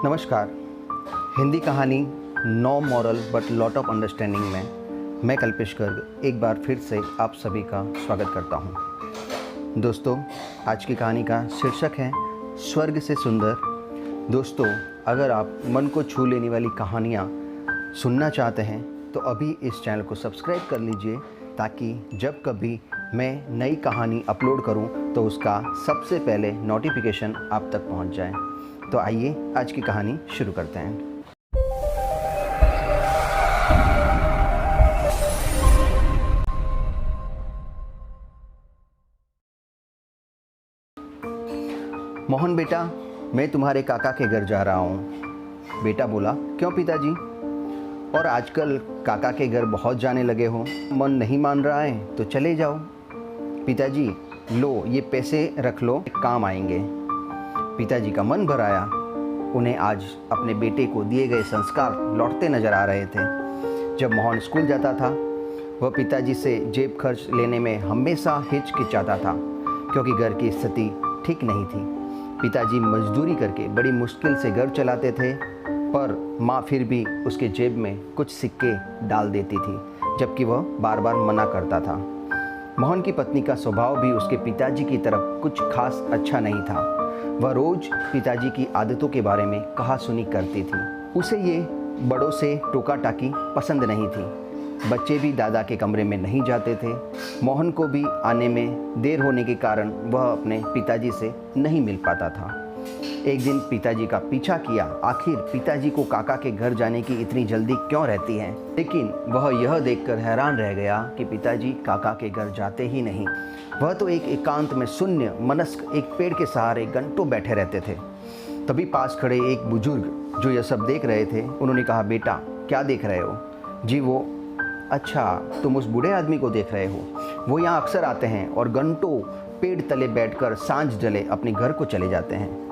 नमस्कार। हिंदी कहानी no moral but lot of understanding में मैं कल्पेश गर्ग एक बार फिर से आप सभी का स्वागत करता हूं। दोस्तों, आज की कहानी का शीर्षक है स्वर्ग से सुंदर। दोस्तों, अगर आप मन को छू लेने वाली कहानियां सुनना चाहते हैं तो अभी इस चैनल को सब्सक्राइब कर लीजिए, ताकि जब कभी मैं नई कहानी अपलोड करूं तो उसका सबसे पहले नोटिफिकेशन आप तक पहुंच जाए। तो आइए आज की कहानी शुरू करते हैं। मोहन बेटा, मैं तुम्हारे काका के घर जा रहा हूँ। बेटा बोला, क्यों पिताजी? और आजकल काका के घर बहुत जाने लगे हो, मन नहीं मान रहा है तो चले जाओ। पिताजी, लो ये पैसे रख लो, काम आएंगे। पिताजी का मन भर आया। उन्हें आज अपने बेटे को दिए गए संस्कार लौटते नजर आ रहे थे। जब मोहन स्कूल जाता था, वह पिताजी से जेब खर्च लेने में हमेशा हिचकिचाता था, क्योंकि घर की स्थिति ठीक नहीं थी। पिताजी मजदूरी करके बड़ी मुश्किल से घर चलाते थे, पर माँ फिर भी उसके जेब में कुछ सिक्के डाल देती थी, जबकि वह बार बार मना करता था। मोहन की पत्नी का स्वभाव भी उसके पिताजी की तरफ कुछ खास अच्छा नहीं था। वह रोज पिताजी की आदतों के बारे में कहा-सुनी करती थी। उसे ये बड़ों से टोका टाकी पसंद नहीं थी। बच्चे भी दादा के कमरे में नहीं जाते थे। मोहन को भी आने में देर होने के कारण वह अपने पिताजी से नहीं मिल पाता था। एक दिन पिताजी का पीछा किया। आखिर पिताजी को काका के घर जाने की इतनी जल्दी क्यों रहती है? लेकिन वह यह देखकर हैरान रह गया कि पिताजी काका के घर जाते ही नहीं। वह तो एक एकांत में शून्य मनस्क एक पेड़ के सहारे घंटों बैठे रहते थे। तभी पास खड़े एक बुजुर्ग जो यह सब देख रहे थे, उन्होंने कहा, बेटा क्या देख रहे हो? जी वो, अच्छा तुम उस बूढ़े आदमी को देख रहे हो। वो यहाँ अक्सर आते हैं और घंटों पेड़ तले बैठकर सांझ जले अपने घर को चले जाते हैं।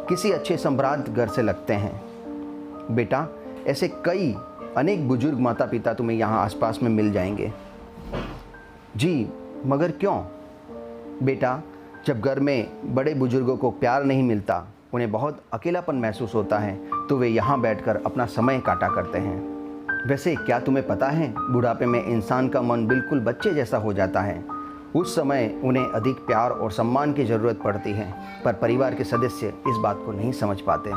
किसी अच्छे सम्राट घर से लगते हैं। बेटा, ऐसे कई अनेक बुजुर्ग माता पिता तुम्हें यहाँ आसपास में मिल जाएंगे। जी, मगर क्यों? बेटा, जब घर में बड़े बुजुर्गों को प्यार नहीं मिलता, उन्हें बहुत अकेलापन महसूस होता है, तो वे यहाँ बैठकर अपना समय काटा करते हैं। वैसे क्या तुम्हें पता है, बुढ़ापे में इंसान का मन बिल्कुल बच्चे जैसा हो जाता है। उस समय उन्हें अधिक प्यार और सम्मान की ज़रूरत पड़ती है, पर परिवार के सदस्य इस बात को नहीं समझ पाते।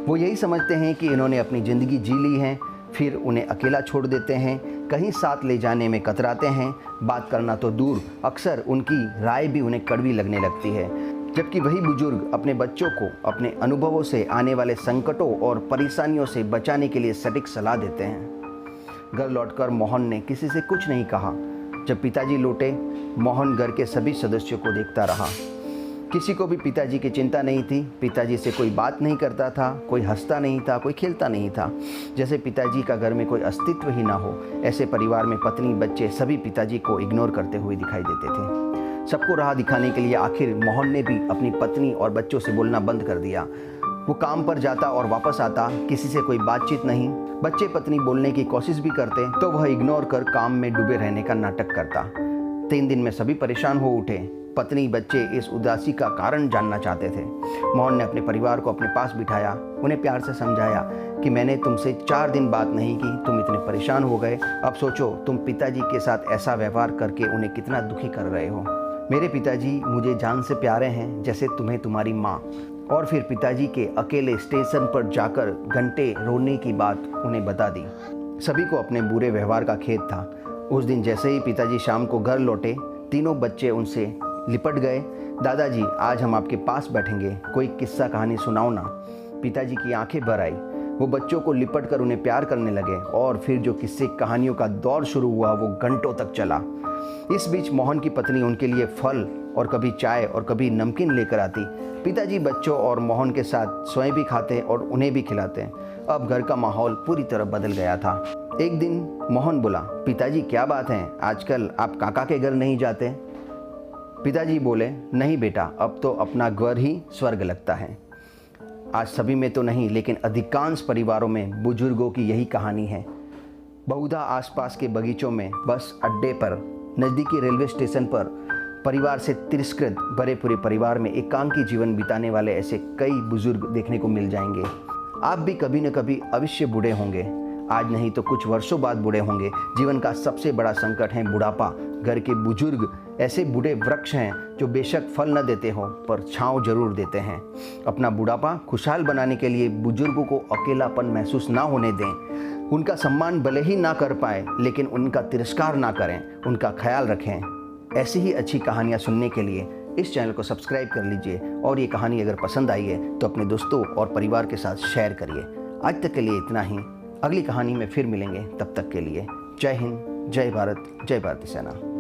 वो यही समझते हैं कि इन्होंने अपनी ज़िंदगी जी ली है, फिर उन्हें अकेला छोड़ देते हैं। कहीं साथ ले जाने में कतराते हैं। बात करना तो दूर, अक्सर उनकी राय भी उन्हें कड़वी लगने लगती है। जबकि वही बुजुर्ग अपने बच्चों को अपने अनुभवों से आने वाले संकटों और परेशानियों से बचाने के लिए सटीक सलाह देते हैं। घर लौटकर मोहन ने किसी से कुछ नहीं कहा। जब पिताजी लौटे, मोहन घर के सभी सदस्यों को देखता रहा। किसी को भी पिताजी की चिंता नहीं थी। पिताजी से कोई बात नहीं करता था, कोई हंसता नहीं था, कोई खेलता नहीं था, जैसे पिताजी का घर में कोई अस्तित्व ही ना हो। ऐसे परिवार में पत्नी, बच्चे सभी पिताजी को इग्नोर करते हुए दिखाई देते थे। सबको राह दिखाने के लिए आखिर मोहन ने भी अपनी पत्नी और बच्चों से बोलना बंद कर दिया। वो काम पर जाता और वापस आता, किसी से कोई बातचीत नहीं। बच्चे पत्नी बोलने की कोशिश भी करते तो वह इग्नोर कर काम में डूबे रहने का नाटक करता। 3 दिन में सभी परेशान हो उठे। पत्नी, बच्चे इस उदासी का कारण जानना चाहते थे। मोहन ने अपने परिवार को अपने पास बिठाया, उन्हें प्यार से समझाया कि मैंने तुमसे 4 दिन बात नहीं की, तुम इतने परेशान हो गए। अब सोचो, तुम पिताजी के साथ ऐसा व्यवहार करके उन्हें कितना दुखी कर रहे हो। मेरे पिताजी मुझे जान से प्यारे हैं, जैसे तुम्हें तुम्हारी माँ। और फिर पिताजी के अकेले स्टेशन पर जाकर घंटे रोने की बात उन्हें बता दी। सभी को अपने बुरे व्यवहार का खेद था। उस दिन जैसे ही पिताजी शाम को घर लौटे, तीनों बच्चे उनसे लिपट गए। दादाजी, आज हम आपके पास बैठेंगे, कोई किस्सा कहानी सुनाओ ना। पिताजी की आंखें भर आई। वो बच्चों को लिपट कर उन्हें प्यार करने लगे और फिर जो किस्से कहानियों का दौर शुरू हुआ वो घंटों तक चला। इस बीच मोहन की पत्नी उनके लिए फल और कभी चाय और कभी नमकीन लेकर आती। पिताजी बच्चों और मोहन के साथ स्वयं भी खाते और उन्हें भी खिलाते। अब घर का माहौल पूरी तरह बदल गया था। एक दिन मोहन बोला, पिताजी क्या बात है, आजकल आप काका के घर नहीं जाते? पिताजी बोले, नहीं बेटा, अब तो अपना घर ही स्वर्ग लगता है। आज सभी में तो नहीं, लेकिन अधिकांश परिवारों में बुजुर्गों की यही कहानी है। बहुधा आसपास के बगीचों में, बस अड्डे पर, नज़दीकी रेलवे स्टेशन पर परिवार से तिरस्कृत भरे पूरे परिवार में एकांकी जीवन बिताने वाले ऐसे कई बुजुर्ग देखने को मिल जाएंगे। आप भी कभी न कभी अवश्य बूढ़े होंगे। आज नहीं तो कुछ वर्षों बाद बूढ़े होंगे। जीवन का सबसे बड़ा संकट है बुढ़ापा। घर के बुजुर्ग ऐसे बूढ़े वृक्ष हैं जो बेशक फल न देते हो पर छांव जरूर देते हैं। अपना बुढ़ापा खुशहाल बनाने के लिए बुजुर्गों को अकेलापन महसूस ना होने दें। उनका सम्मान भले ही ना कर पाए लेकिन उनका तिरस्कार ना करें, उनका ख्याल रखें। ऐसी ही अच्छी कहानियाँ सुनने के लिए इस चैनल को सब्सक्राइब कर लीजिए और ये कहानी अगर पसंद आई है तो अपने दोस्तों और परिवार के साथ शेयर करिए। आज तक के लिए इतना ही। अगली कहानी में फिर मिलेंगे, तब तक के लिए जय हिंद, जय भारत, जय भारतीय सेना।